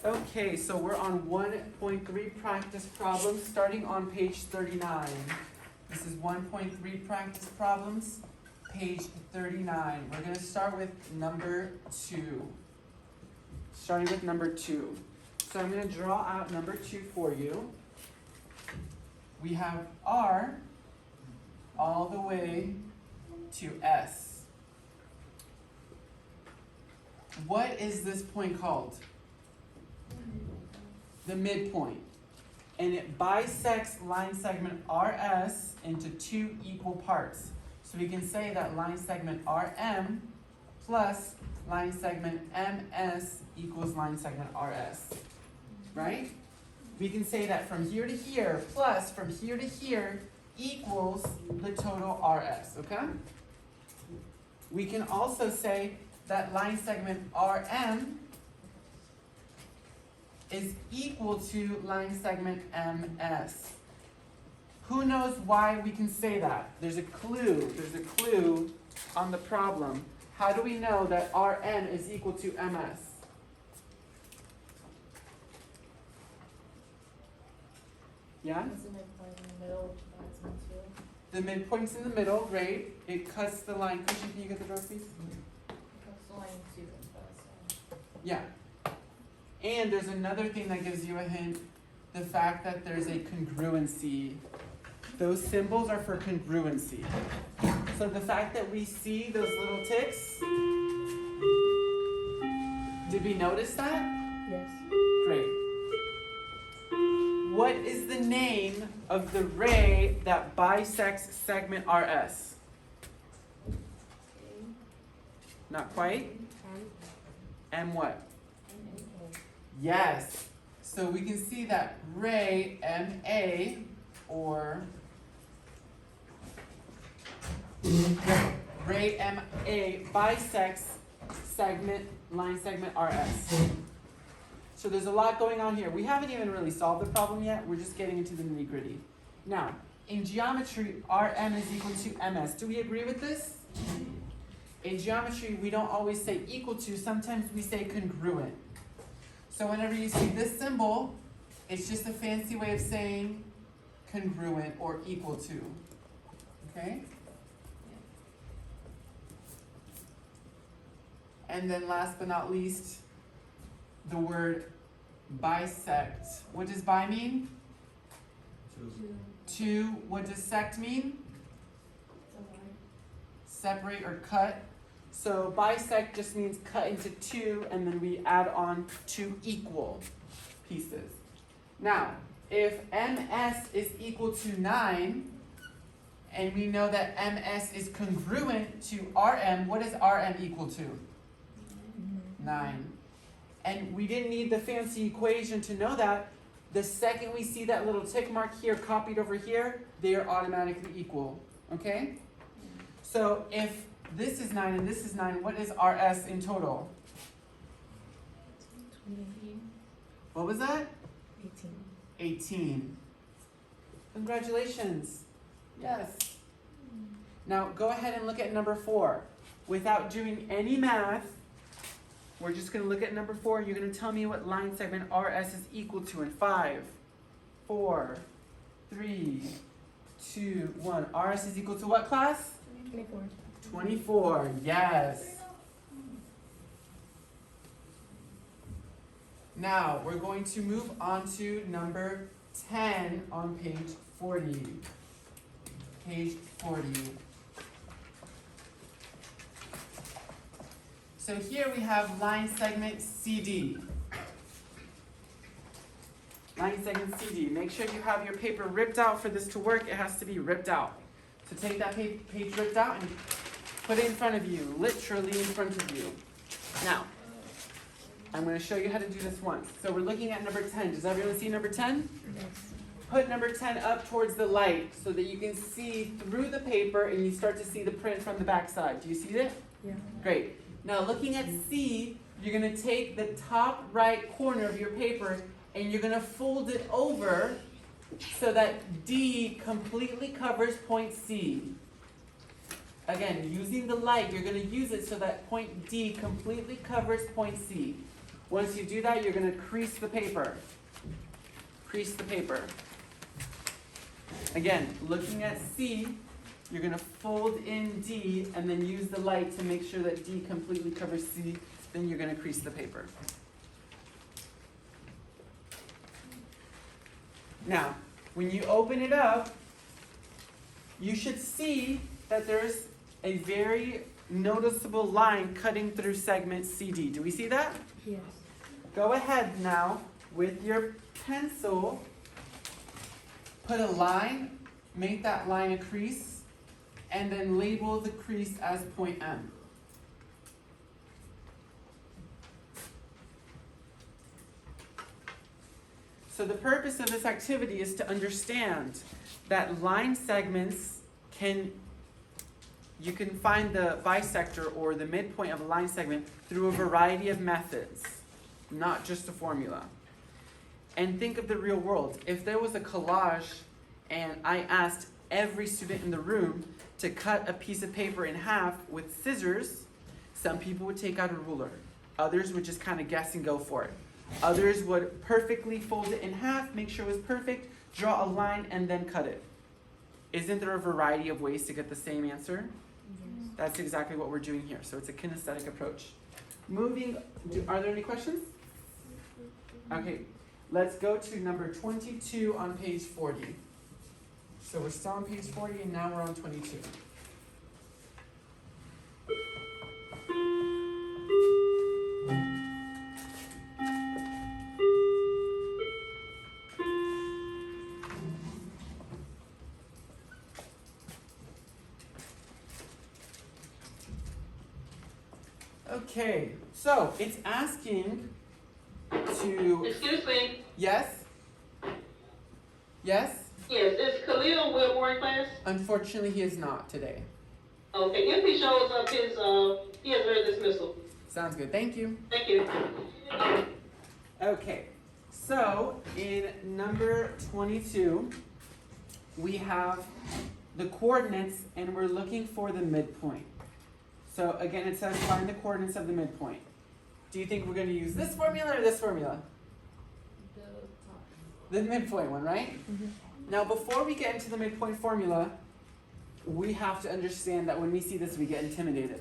Okay, so we're on 1.3 practice problems, starting on page 39. This is 1.3 practice problems, page 39. We're going to start with number 2. Starting with number 2. So I'm going to draw out number 2 for you. We have R all the way to S. What is this point called? The midpoint. And it bisects line segment RS into 2 equal parts. So we can say that line segment RM plus line segment MS equals line segment RS. Right? We can say that from here to here plus from here to here equals the total RS, okay? We can also say that line segment RM is equal to line segment MS. Who knows why we can say that? There's a clue on the problem. How do we know that RN is equal to MS? Yeah? Is the midpoint in the middle, that's one too. The midpoint's in the middle, great. It cuts the line. Christian, can you get the door, please? That's the line two, so. Yeah. And there's another thing that gives you a hint, the fact that there's a congruency. Those symbols are for congruency. So the fact that we see those little ticks, did we notice that? Yes. Great. What is the name of the ray that bisects segment RS? Not quite. M what? Yes. So we can see that ray MA or ray MA bisects line segment RS. So there's a lot going on here. We haven't even really solved the problem yet. We're just getting into the nitty-gritty. Now, in geometry, RM is equal to MS. Do we agree with this? In geometry, we don't always say equal to. Sometimes we say congruent. So whenever you see this symbol, it's just a fancy way of saying congruent or equal to. Okay? And then last but not least, the word bisect. What does bi mean? Two. What does sect mean? Separate or cut. So bisect just means cut into 2, and then we add on 2 equal pieces. Now, if MS is equal to 9, and we know that MS is congruent to RM, what is RM equal to? 9. And we didn't need the fancy equation to know that. The second we see that little tick mark here copied over here, they are automatically equal. Okay? So if this is 9 and this is 9, what is RS in total? 18. What was that? 18. 18. Congratulations. Yes. Now go ahead and look at number 4. Without doing any math, we're just going to look at number 4. You're going to tell me what line segment RS is equal to in 5, 4, 3, 2, 1. RS is equal to what, class? 24. 24, yes. Now, we're going to move on to number 10 on page 40. Page 40. So here we have line segment CD. Line segment CD. Make sure you have your paper ripped out for this to work. It has to be ripped out. So take that page ripped out and put it in front of you, literally in front of you. Now, I'm going to show you how to do this once. So we're looking at number 10. Does everyone see number 10? Yes. Put number 10 up towards the light so that you can see through the paper and you start to see the print from the back side. Do you see it? Yeah. Great. Now looking at C, you're going to take the top right corner of your paper and you're going to fold it over so that D completely covers point C. Again, using the light, you're going to use it so that point D completely covers point C. Once you do that, you're gonna crease the paper. Crease the paper. Again, looking at C, you're gonna fold in D and then use the light to make sure that D completely covers C. Then you're gonna crease the paper. Now, when you open it up, you should see that there's a very noticeable line cutting through segment CD. Do we see that? Yes. Go ahead now with your pencil, put a line, make that line a crease, and then label the crease as point M. So the purpose of this activity is to understand that line segments you can find the bisector or the midpoint of a line segment through a variety of methods, not just a formula. And think of the real world. If there was a collage and I asked every student in the room to cut a piece of paper in half with scissors, some people would take out a ruler. Others would just kind of guess and go for it. Others would perfectly fold it in half, make sure it was perfect, draw a line, and then cut it. Isn't there a variety of ways to get the same answer? Yes. That's exactly what we're doing here. So it's a kinesthetic approach. Are there any questions? Okay, let's go to number 22 on page 40. So we're still on page 40 and now we're on 22. Okay, so it's asking to, Excuse me. yes? Yes? Yes, is Khalil Wilmore in class? Unfortunately, he is not today. Okay, if he shows up, he has heard dismissal. Sounds good, thank you. Thank you. Okay, so in number 22, we have the coordinates and we're looking for the midpoint. So again, it says find the coordinates of the midpoint. Do you think we're going to use this formula or this formula? The top. The midpoint one, right? Now before we get into the midpoint formula, we have to understand that when we see this, we get intimidated,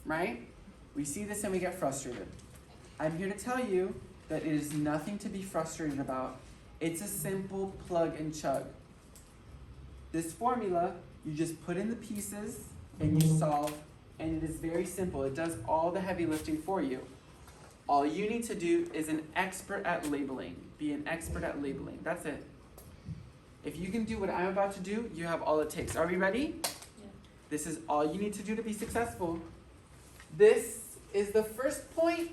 right? We see this and we get frustrated. I'm here to tell you that it is nothing to be frustrated about. It's a simple plug and chug. This formula, you just put in the pieces and you solve, and it is very simple. It does all the heavy lifting for you. All you need to do is an expert at labeling. Be an expert at labeling. That's it. If you can do what I'm about to do, you have all it takes. Are we ready? Yeah. This is all you need to do to be successful. This is the first point,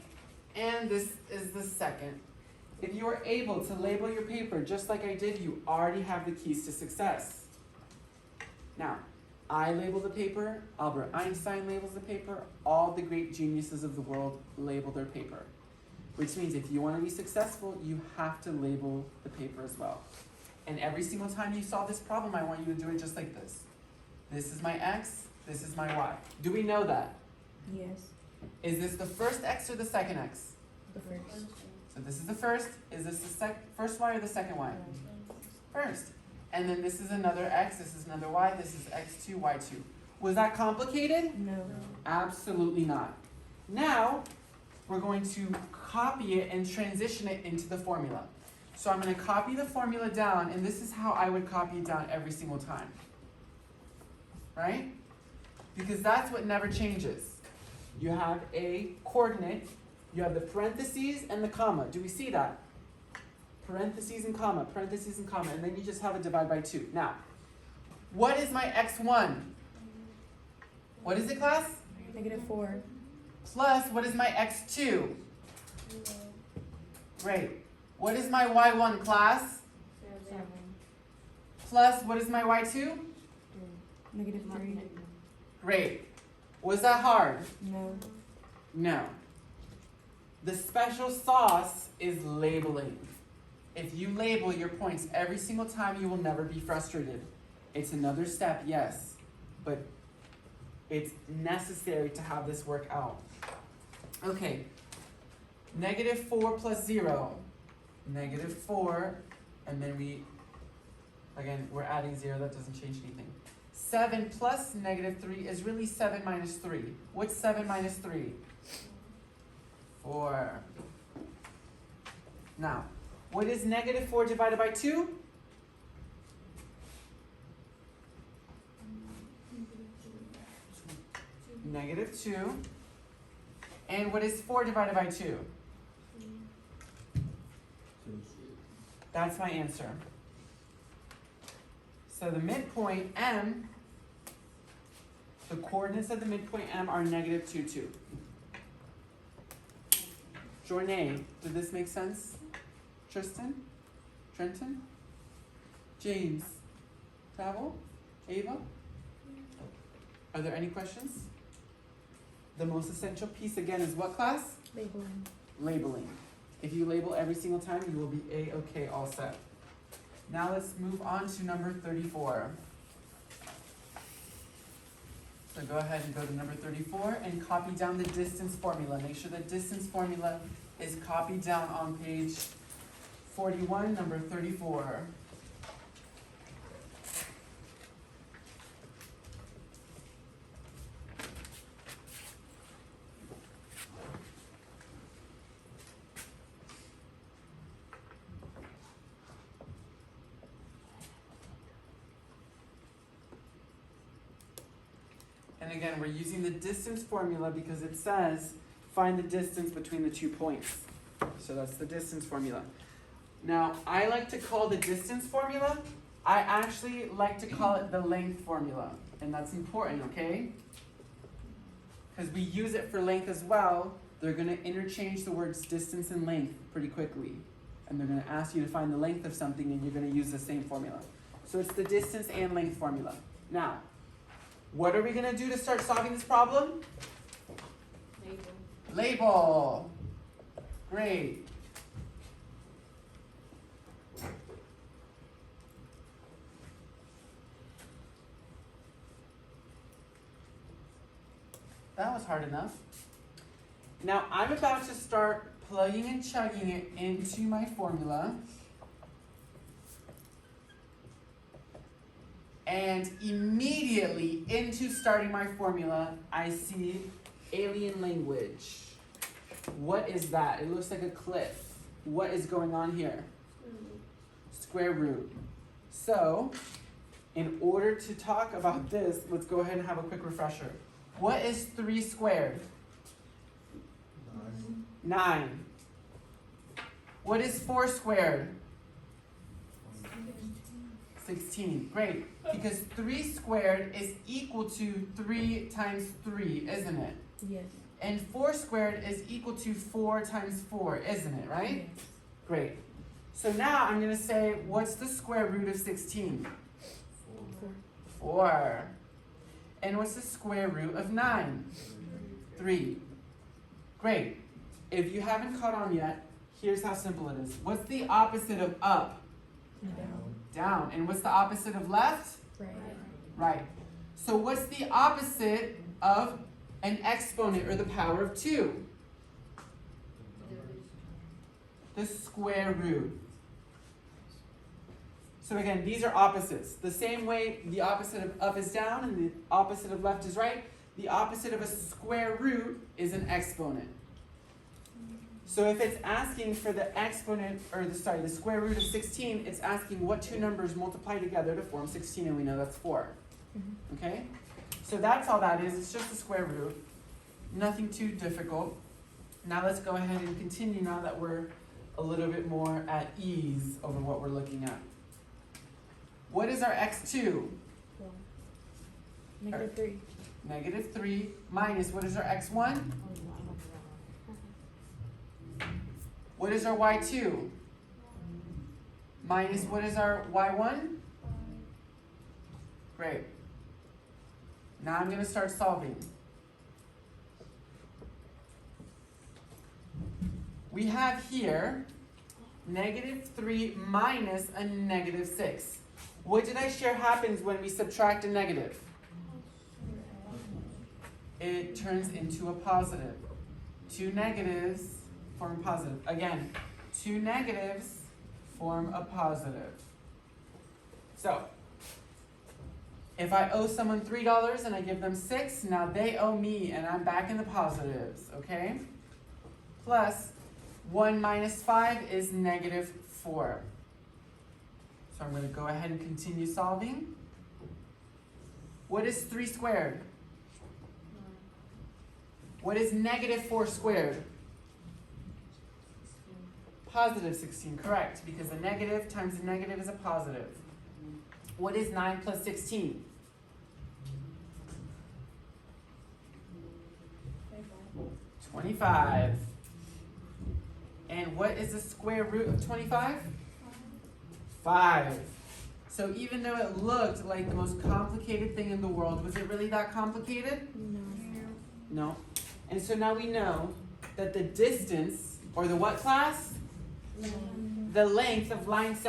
and this is the second. If you are able to label your paper just like I did, you already have the keys to success. Now, I label the paper, Albert Einstein labels the paper, all the great geniuses of the world label their paper. Which means if you want to be successful, you have to label the paper as well. And every single time you solve this problem, I want you to do it just like this. This is my X, this is my Y. Do we know that? Yes. Is this the first X or the second X? The first. So this is the first. Is this the first Y or the second Y? First. And then this is another X, this is another Y, this is X2, Y2. Was that complicated? No. Absolutely not. Now, we're going to copy it and transition it into the formula. So I'm going to copy the formula down, and this is how I would copy it down every single time. Right? Because that's what never changes. You have a coordinate, you have the parentheses and the comma. Do we see that? Parentheses and comma, and then you just have a divide by 2. Now, what is my x1? What is it, class? -4. Plus, what is my x2? Great. What is my y1, class? 7. Plus, what is my y2? -3. Great. Was that hard? No. No. The special sauce is labeling. If you label your points every single time, you will never be frustrated. It's another step, yes, but it's necessary to have this work out. Okay, Negative 4 plus 0. Negative 4, and then again, we're adding 0, that doesn't change anything. 7 plus negative 3 is really 7 minus 3. What's 7 minus 3? 4. Now, what is negative 4 divided by 2? Negative 2. And what is 4 divided by 2? That's my answer. So the midpoint M, the coordinates of the midpoint M are negative 2, 2. Jornay, did this make sense? Tristan? Trenton? James? Travel? Ava? Are there any questions? The most essential piece again is what class? Labeling. Labeling. If you label every single time, you will be A-OK all set. Now let's move on to number 34. So go ahead and go to number 34 and copy down the distance formula. Make sure the distance formula is copied down on page 41, number 34. And again, we're using the distance formula because it says find the distance between the 2 points. So that's the distance formula. Now, I like to call the distance formula, I actually like to call it the length formula. And that's important, okay? Because we use it for length as well. They're going to interchange the words distance and length pretty quickly. And they're going to ask you to find the length of something and you're going to use the same formula. So it's the distance and length formula. Now, what are we going to do to start solving this problem? Label. Great. That was hard enough. Now I'm about to start plugging and chugging it into my formula. And immediately into starting my formula, I see alien language. What is that? It looks like a cliff. What is going on here? Square root. So, in order to talk about this, let's go ahead and have a quick refresher. What is 3 squared? 9. What is 4 squared? 16. Great. Because 3 squared is equal to 3 times 3, isn't it? Yes. And 4 squared is equal to 4 times 4, isn't it, right? Yes. Great. So now I'm going to say, what's the square root of 16? 4. 4. And what's the square root of 9? 3. Great. If you haven't caught on yet, here's how simple it is. What's the opposite of up? Down. Down. And what's the opposite of left? Right. Right. So what's the opposite of an exponent or the power of 2? The square root. So again, these are opposites. The same way the opposite of up is down and the opposite of left is right, the opposite of a square root is an exponent. So if it's asking for the exponent, or the square root of 16, it's asking what 2 numbers multiply together to form 16, and we know that's 4. Okay? So that's all that is. It's just a square root. Nothing too difficult. Now let's go ahead and continue now that we're a little bit more at ease over what we're looking at. What is our x2? 1. Negative 3. Negative 3 minus, what is our x1? What is our y2? Minus, what is our y1? Great. Now I'm going to start solving. We have here negative 3 minus a negative 6. What did I share happens when we subtract a negative? It turns into a positive. 2 negatives form a positive. Again, two negatives form a positive. So, if I owe someone $3 and I give them $6, now they owe me and I'm back in the positives, okay? Plus, 1 minus 5 is -4. So I'm gonna go ahead and continue solving. What is 3 squared? What is -4 squared? Positive 16, correct, because a negative times a negative is a positive. What is 9 plus 16? 25. And what is the square root of 25? 5. So even though it looked like the most complicated thing in the world, was it really that complicated? No. No. And so now we know that the distance, or the what class? The length of line segment